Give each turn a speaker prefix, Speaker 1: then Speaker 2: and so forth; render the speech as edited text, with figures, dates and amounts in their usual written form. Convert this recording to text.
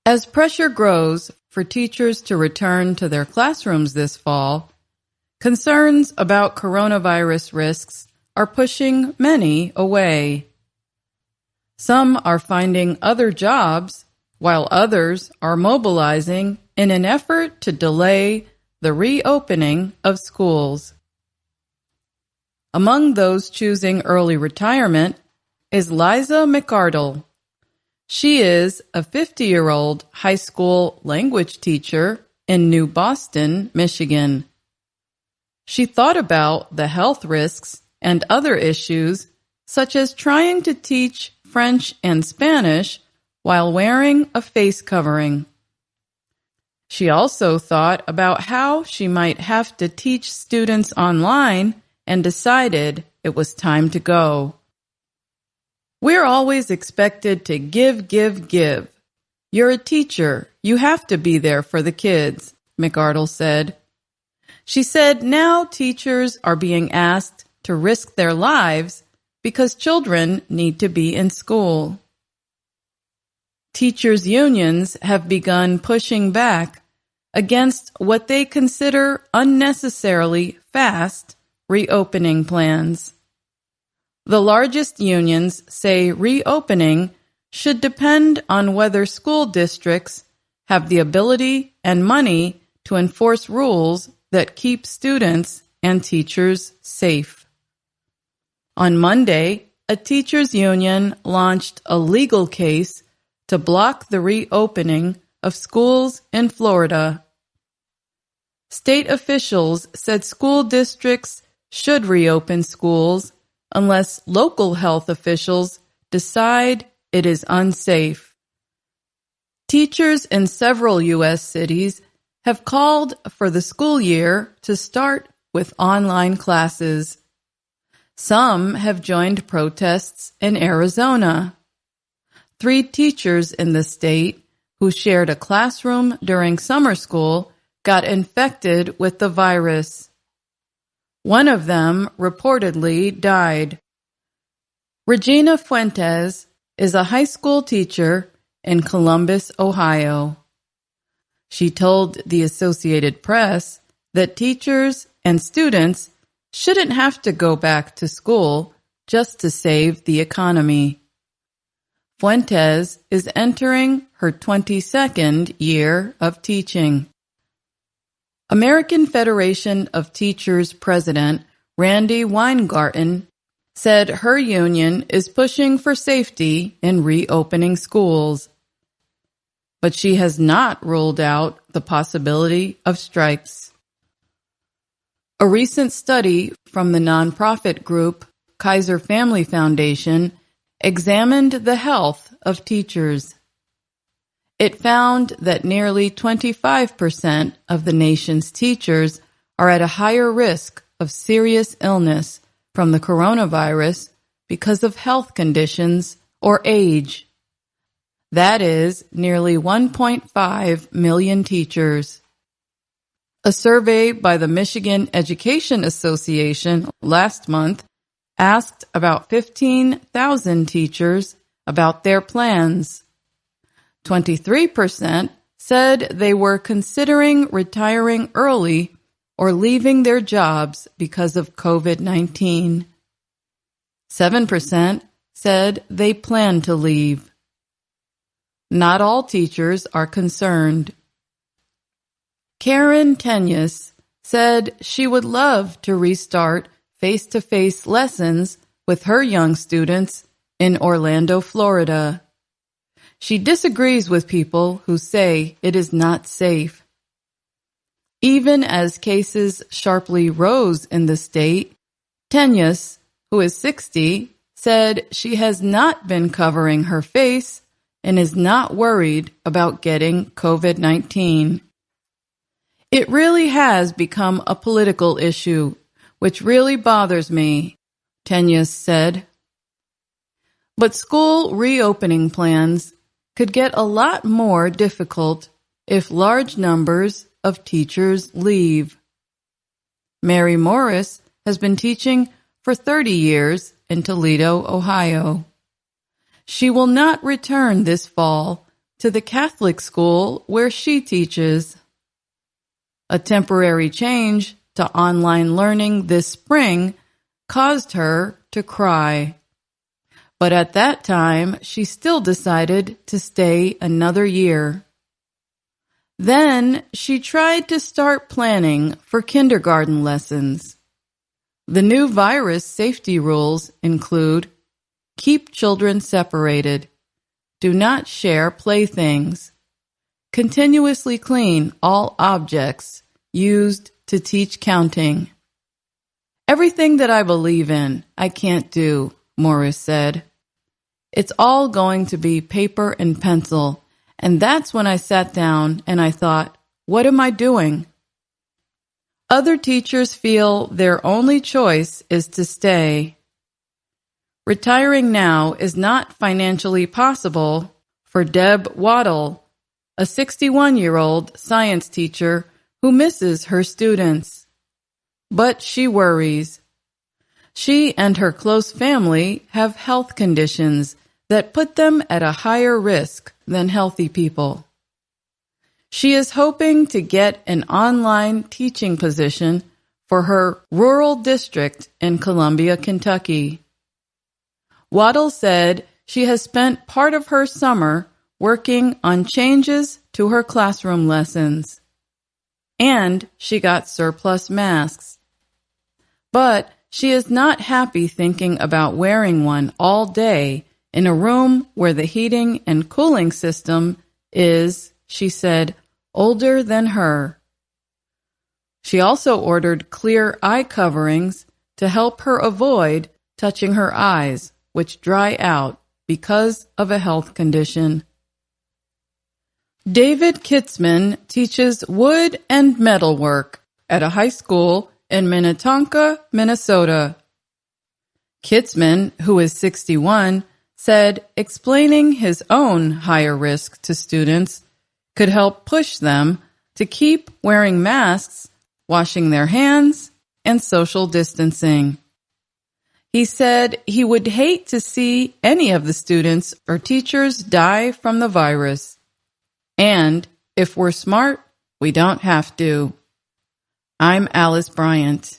Speaker 1: As pressure grows for teachers to return to their classrooms this fall, concerns about coronavirus risks are pushing many away. Some are finding other jobs, while others are mobilizing in an effort to delay the reopening of schools. Among those choosing early retirement is Liza McArdle. She is a 50-year-old high school language teacher in New Boston, Michigan. She thought about the health risks and other issues, such as trying to teach French and Spanish while wearing a face covering. She also thought about how she might have to teach students online and decided it was time to go. We're always expected to give. You're a teacher. You have to be there for the kids, McArdle said. She said now teachers are being asked to risk their lives because children need to be in school. Teachers' unions have begun pushing back against what they consider unnecessarily fast reopening plans. The largest unions say reopening should depend on whether school districts have the ability and money to enforce rules that keep students and teachers safe. On Monday, a teachers' union launched a legal case to block the reopening of schools in Florida. State officials said school districts should reopen schools unless local health officials decide it is unsafe. Teachers in several U.S. cities have called for the school year to start with online classes. Some have joined protests in Arizona. 3 teachers in the state who shared a classroom during summer school got infected with the virus. One of them reportedly died. Regina Fuentes is a high school teacher in Columbus, Ohio. She told the Associated Press that teachers and students shouldn't have to go back to school just to save the economy. Fuentes is entering her 22nd year of teaching. American Federation of Teachers President Randy Weingarten said her union is pushing for safety in reopening schools. But she has not ruled out the possibility of strikes. A recent study from the nonprofit group Kaiser Family Foundation examined the health of teachers. It found that nearly 25% of the nation's teachers are at a higher risk of serious illness from the coronavirus because of health conditions or age. That is nearly 1.5 million teachers. A survey by the Michigan Education Association last month asked about 15,000 teachers about their plans. 23% said they were considering retiring early or leaving their jobs because of COVID-19. 7% said they plan to leave. Not all teachers are concerned. Karen Tenyus said she would love to restart face-to-face lessons with her young students in Orlando, Florida. She disagrees with people who say it is not safe. Even as cases sharply rose in the state, Tenyus, who is 60, said she has not been covering her face and is not worried about getting COVID-19. It really has become a political issue, which really bothers me, Tenyus said. But school reopening plans could get a lot more difficult if large numbers of teachers leave. Mary Morris has been teaching for 30 years in Toledo, Ohio. She will not return this fall to the Catholic school where she teaches. A temporary change to online learning this spring caused her to cry. But at that time, she still decided to stay another year. Then she tried to start planning for kindergarten lessons. The new virus safety rules include: keep children separated, do not share playthings, continuously clean all objects used to teach counting. Everything that I believe in, I can't do, Morris said. It's all going to be paper and pencil, and that's when I sat down and I thought, what am I doing? Other teachers feel their only choice is to stay. Retiring now is not financially possible for Deb Waddle, a 61-year-old science teacher who misses her students. But she worries. She and her close family have health conditions that put them at a higher risk than healthy people. She is hoping to get an online teaching position for her rural district in Columbia, Kentucky. Waddle said she has spent part of her summer working on changes to her classroom lessons. And she got surplus masks. But she is not happy thinking about wearing one all day in a room where the heating and cooling system is, she said, older than her. She also ordered clear eye coverings to help her avoid touching her eyes, which dry out because of a health condition. David Kitzman teaches wood and metalwork at a high school in Minnetonka, Minnesota. Kitzman, who is 61, said explaining his own higher risk to students could help push them to keep wearing masks, washing their hands, and social distancing. He said he would hate to see any of the students or teachers die from the virus. And if we're smart, we don't have to. I'm Alice Bryant.